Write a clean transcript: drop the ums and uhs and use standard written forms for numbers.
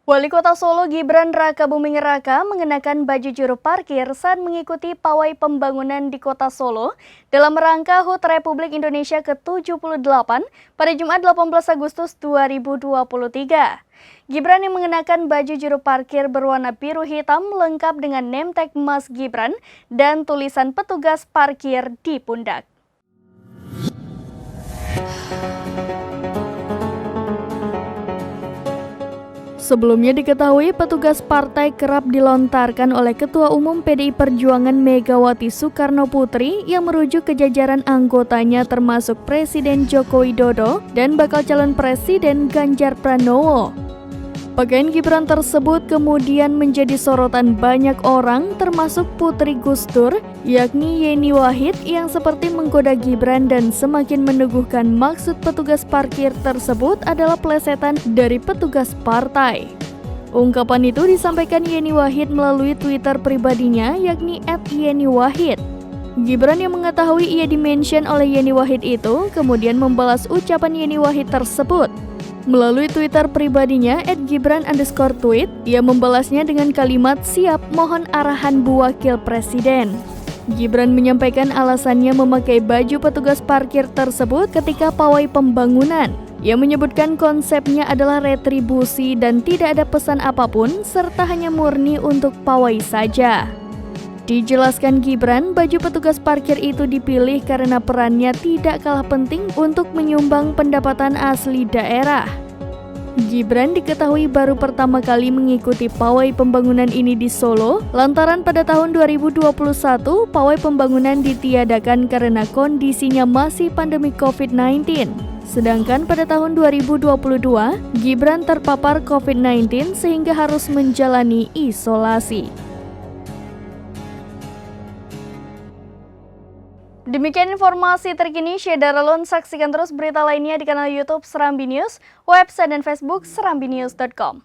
Wali Kota Solo Gibran Rakabuming Raka mengenakan baju juru parkir saat mengikuti pawai pembangunan di Kota Solo dalam rangka HUT Republik Indonesia ke-78 pada Jumat 18 Agustus 2023. Gibran yang mengenakan baju juru parkir berwarna biru hitam lengkap dengan name tag Mas Gibran dan tulisan petugas parkir di pundak. Sebelumnya diketahui petugas partai kerap dilontarkan oleh Ketua Umum PDI Perjuangan Megawati Soekarno Putri yang merujuk ke jajaran anggotanya termasuk Presiden Joko Widodo dan bakal calon Presiden Ganjar Pranowo. Pakaian Gibran tersebut kemudian menjadi sorotan banyak orang termasuk Putri Gus Dur, yakni Yeni Wahid yang seperti menggoda Gibran dan semakin meneguhkan maksud petugas parkir tersebut adalah plesetan dari petugas partai. Ungkapan itu disampaikan Yeni Wahid melalui Twitter pribadinya yakni @yeniwahid. Gibran yang mengetahui ia dimention oleh Yeni Wahid itu kemudian membalas ucapan Yeni Wahid tersebut. Melalui Twitter pribadinya @gibran_tweet, ia membalasnya dengan kalimat siap mohon arahan Bu Wakil Presiden. Gibran menyampaikan alasannya memakai baju petugas parkir tersebut ketika pawai pembangunan. Ia menyebutkan konsepnya adalah retribusi dan tidak ada pesan apapun serta hanya murni untuk pawai saja. Dijelaskan Gibran, baju petugas parkir itu dipilih karena perannya tidak kalah penting untuk menyumbang pendapatan asli daerah. Gibran diketahui baru pertama kali mengikuti pawai pembangunan ini di Solo, lantaran pada tahun 2021 pawai pembangunan ditiadakan karena kondisinya masih pandemi COVID-19. Sedangkan pada tahun 2022, Gibran terpapar COVID-19 sehingga harus menjalani isolasi. Demikian informasi terkini, Syedaralun. Saksikan terus berita lainnya di kanal YouTube Serambi News, website dan Facebook serambinews.com.